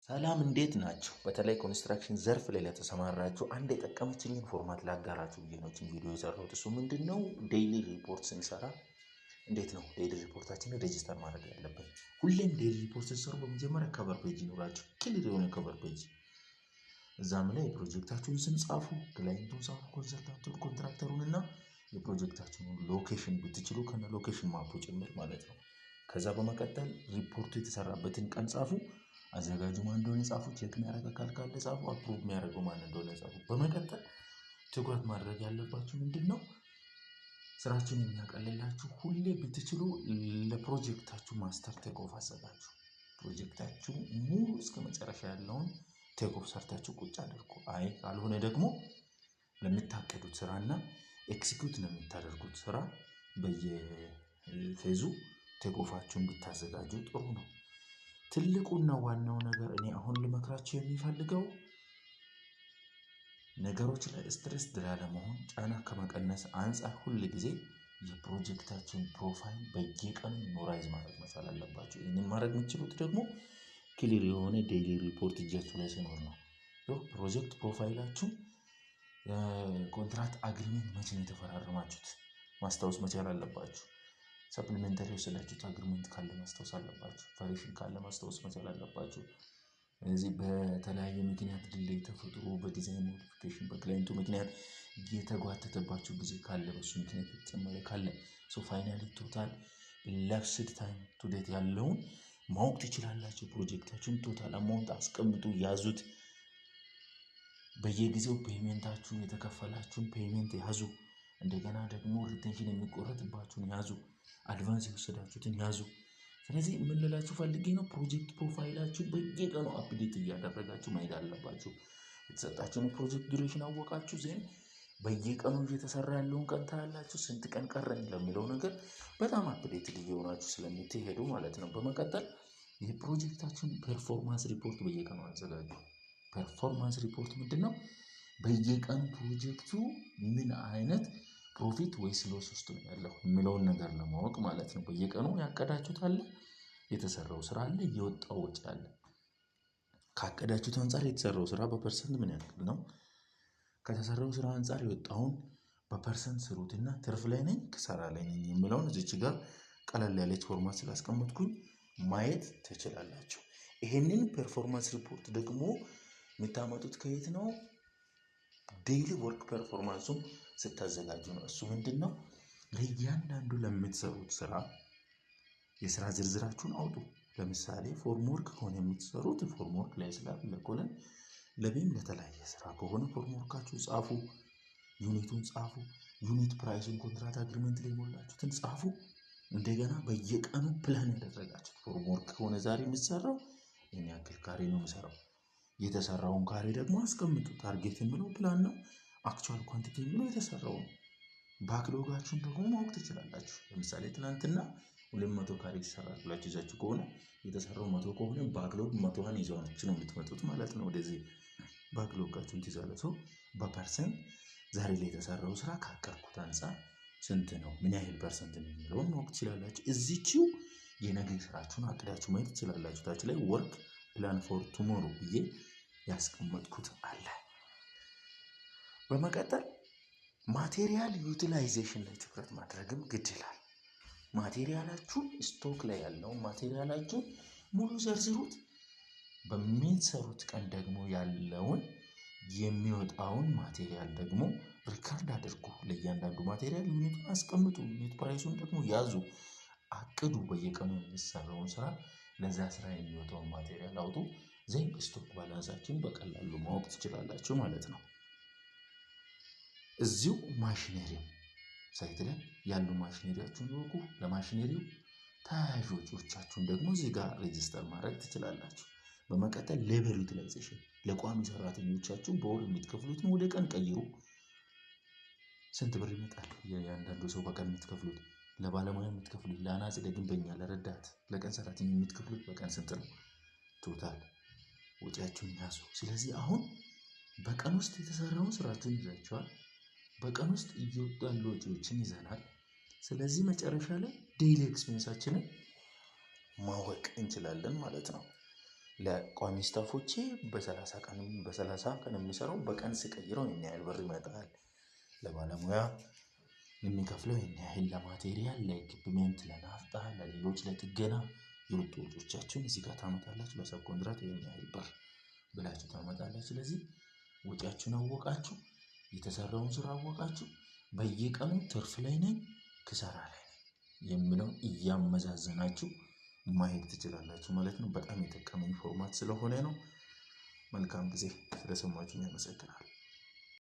ሰላም እንዴት ናችሁ? በተለይ ኮንስትራክሽን ዘርፍ ላይ ለተሰማራችሁ አንድ የጠቀመችኝን ፎርማት ላጋራችሁ ብዬ ነው ቪዲዮ የሰራሁት። እሱ ምንድነው? ዴይሊ ሪፖርት ስንሰራ እንዴት ነው ዴይሊ ሪፖርታችንን ሬጂስተር ማድረግ ያለብን? ሁሌም ዴይሊ ሪፖርት ስትሰሩ በመጀመሪያ ከቨር ፔጅ ይኖራችሁ፣ ክሊር የሆነ ከቨር ፔጅ። እዛም ላይ የፕሮጀክታችሁን ስም ጻፉ፣ ክላይንቱን ጻፉ፣ ኮንሰልታንቱን፣ ኮንትራክተሩን እና የፕሮጀክታችሁን ሎኬሽን ብትችሉ ከነ ሎኬሽን ማፑ ጭምር ማለት ነው። ከዛ በመቀጠል ሪፖርቱ የተሰራበትን ቀን ጻፉ። አዘጋጁ ማን እንደሆነ ጻፉ። ቼክ የሚያደርግ አካል ካለ ጻፉ። አፕሩቭ የሚያደርገው ማን እንደሆነ ጻፉ። በመቀጠል ትኩረት ማድረግ ያለባችሁ ምንድነው? ስራችሁን የሚያቀልላችሁ ሁሌ ብትችሉ ለፕሮጀክታችሁ ማስተር ቴክ ኦፍ አዘጋጁ። ፕሮጀክታችሁ ሙሉ እስከ መጨረሻ ያለውን ቴክ ኦፍ ሰርታችሁ ቁጭ አድርጉ። አይ ካልሆነ ደግሞ ለምታቀዱት ስራና ኤክሲኪዩት ለምታደርጉት ስራ በየፌዙ ቴክ ኦፋችሁን ብታዘጋጁ ጥሩ ነው። ትልቁና ዋናው ነገር እኔ አሁን ልመክራችሁ የሚፈልገው ነገሮች ላይ ስትሬስ ላለመሆን ጫና ከመቀነስ አንፃር ሁል ጊዜ የፕሮጀክታችሁን ፕሮፋይል በየቀኑ ሜሞራይዝ ማድረግ መቻል አለባችሁ። ይህንን ማድረግ የምትችሉት ደግሞ ክሊር የሆነ ዴይሊ ሪፖርት እጃችሁ ላይ ሲኖር ነው። ፕሮጀክት ፕሮፋይላችሁ ኮንትራክት አግሪመንት መቼ ነው የተፈራረማችሁት ማስታወስ መቻል አለባችሁ። ሰፕሊሜንተሪ የወሰዳችሁት አግሪመንት ካለ ማስታወስ አለባችሁ። ቫሪዬሽን ካለ ማስታወስ መቻል አለባችሁ። እዚህ በተለያየ ምክንያት ዲሌይ ተፈጥሮ በዲዛይን ሞዲፊኬሽን በክላይንቱ ምክንያት የተጓተተባችሁ ጊዜ ካለ በሱ ምክንያት የተጨመረ ካለ ፋይናሊ ቶታል ላፕስድ ታይም ቱ ዴት ያለውን ማወቅ ትችላላችሁ። ፕሮጀክታችሁን ቶታል አማውንት አስቀምጡ፣ ያዙት። በየጊዜው ፔይመንታችሁን የተከፈላችሁን ፔይመንት ያዙ። እንደገና ደግሞ ሪቴንሽን የሚቆረጥባችሁን ያዙ። አድቫንስ የወሰዳችሁትን ያዙ። ስለዚህ ምን ልላችሁ ፈልጌ ነው፣ ፕሮጀክት ፕሮፋይላችሁ በየቀኑ አፕዴት እያደረጋችሁ መሄድ አለባችሁ። የተሰጣችሁን ፕሮጀክት ዱሬሽን አወቃችሁ ዜን በየቀኑ እየተሰራ ያለውን ቀን ታያላችሁ። ስንት ቀን ቀረኝ ለሚለው ነገር በጣም አፕዴት እየሆናችሁ ስለምትሄዱ ማለት ነው። በመቀጠል የፕሮጀክታችሁን ፐርፎርማንስ ሪፖርት በየቀኑ አዘጋጁ። ፐርፎርማንስ ሪፖርት ምንድነው? በየቀኑ ፕሮጀክቱ ምን አይነት ፕሮፊት ወይስ ሎስ ውስጥ ነው ያለው የሚለውን ነገር ለማወቅ ማለት ነው። በየቀኑ ያቀዳችሁት አለ፣ የተሰራው ስራ አለ፣ የወጣው ወጪ አለ። ካቀዳችሁት አንፃር የተሰራው ስራ በፐርሰንት ምን ያክል ነው? ከተሰራው ስራ አንፃር የወጣውን በፐርሰንት ስሩትና ትርፍ ላይ ነኝ ክሳራ ላይ ነኝ የሚለውን እዚች ጋር ቀለል ያለች ፎርማት ስላስቀመጥኩኝ ማየት ትችላላችሁ። ይሄንን ፐርፎርማንስ ሪፖርት ደግሞ የምታመጡት ከየት ነው? ዴይሊ ወርክ ፐርፎርማንሱን ስታዘጋጁ ነው። እሱ ምንድነው? ለእያንዳንዱ ለምትሰሩት ስራ የስራ ዝርዝራችሁን አውጡ። ለምሳሌ ፎርም ወርክ ከሆነ የምትሰሩት ፎርም ወርክ ላይ ስላለ ለኮለን ለቤም ለተለያየ ስራ ከሆነ ፎርም ወርካችሁን ጻፉ፣ ዩኒቱን ጻፉ፣ ዩኒት ፕራይሱን ኮንትራክት አግሪመንት ላይ ሞላችሁትን ጻፉ። እንደገና በየቀኑ ፕላን ያደረጋችሁት ፎርም ወርክ ከሆነ ዛሬ የምትሰራው ይሄን ያክል ካሬ ነው የምሰራው፣ የተሰራውን ካሬ ደግሞ አስቀምጡ። ታርጌት የሚለው ፕላን ነው፣ አክቹዋል ኳንቲቲ የሚለው የተሰራው ነው። ባክሎጋችሁን ደግሞ ማወቅ ትችላላችሁ። ለምሳሌ ትናንትና 200 ካሬ ይሰራል ብላችሁ ይዛችሁ ከሆነ የተሰራው 100 ከሆነ ባክሎግ 100ን ይዛችሁ ነው የምትመጡት ማለት ነው። ወደዚህ ባክሎጋችሁን ትይዛላችሁ። በፐርሰንት ዛሬ ላይ የተሰራው ስራ ካቀድኩት አንፃር ስንት ነው፣ ምን ያህል ፐርሰንት ነው የሚለውን ማወቅ ትችላላችሁ። እዚህው የነገ ስራችሁን አቅዳችሁ ማየት ትችላላችሁ። ታች ላይ ወርክ ፕላን ፎር ቱሞሮ ብዬ ያስቀመጥኩት አለ። በመቀጠል ማቴሪያል ዩቲላይዜሽን ላይ ትኩረት ማድረግም ግድ ይላል። ማቴሪያላችሁ ስቶክ ላይ ያለውን ማቴሪያላችሁ ሙሉ ዘርዝሩት። በሚሰሩት ቀን ደግሞ ያለውን የሚወጣውን ማቴሪያል ደግሞ ሪካርድ አድርጉ። ለእያንዳንዱ ማቴሪያል ዩኒቱን አስቀምጡ፣ ዩኒት ፕራይሱን ደግሞ ያዙ፣ አቅዱ። በየቀኑ የሚሰራውን ስራ ለዛ ስራ የሚወጣውን ማቴሪያል አውጡ። ዜን ስቶክ ባላንሳችሁን በቀላሉ ማወቅ ትችላላችሁ ማለት ነው። እዚሁ ማሽነሪው ሳይት ላይ ያሉ ማሽነሪያችሁን ወቁ። ለማሽነሪው ተያያዥ ወጪዎቻችሁን ደግሞ እዚህ ጋር ሬጂስተር ማድረግ ትችላላችሁ። በመቀጠል ሌበር ዩቲላይዜሽን ለቋሚ ሰራተኞቻችሁ በወር የምትከፍሉትን ወደ ቀን ቀይሩ። ስንት ብር ይመጣል? የእያንዳንዱ ሰው በቀን የምትከፍሉት፣ ለባለሙያ የምትከፍሉት፣ ለአናጺ፣ ለግንበኛ፣ ለረዳት፣ ለቀን ሰራተኛ የምትከፍሉት በቀን ስንት ነው? ቶታል ወጪያችሁን ያዙ። ስለዚህ አሁን በቀን ውስጥ የተሰራውን ስራችሁን ይዛችኋል። በቀን ውስጥ እየወጡ ያሉ ወጪዎችን ይዘናል። ስለዚህ መጨረሻ ላይ ዴይሊ ኤክስፔንሳችንን ማወቅ እንችላለን ማለት ነው። ለቋሚ ስታፎቼ በ30 ቀን የሚሰራው በቀን ስቀይረው ይሄን ያህል ብር ይመጣል። ለባለሙያ የሚከፍለው ይሄን ያህል፣ ለማቴሪያል፣ ለኢኩፕመንት፣ ለናፍጣ፣ ለሌሎች ለጥገና የወጡ ወጪዎቻችሁን እዚህ ጋር ታመጣላችሁ። ለሰብ ኮንትራት ይሄን ያህል ብር ብላችሁ ታመጣላችሁ። ስለዚህ ወጪያችሁን አወቃችሁ፣ የተሰራውን ስራ አወቃችሁ፣ በየቀኑ ትርፍ ላይ ነኝ ክሳራ ላይ ነኝ የሚለውን እያመዛዘናችሁ ማየት ትችላላችሁ ማለት ነው። በጣም የጠቀመኝ ፎርማት ስለሆነ ነው። መልካም ጊዜ። ስለሰማችሁኝ አመሰግናለሁ።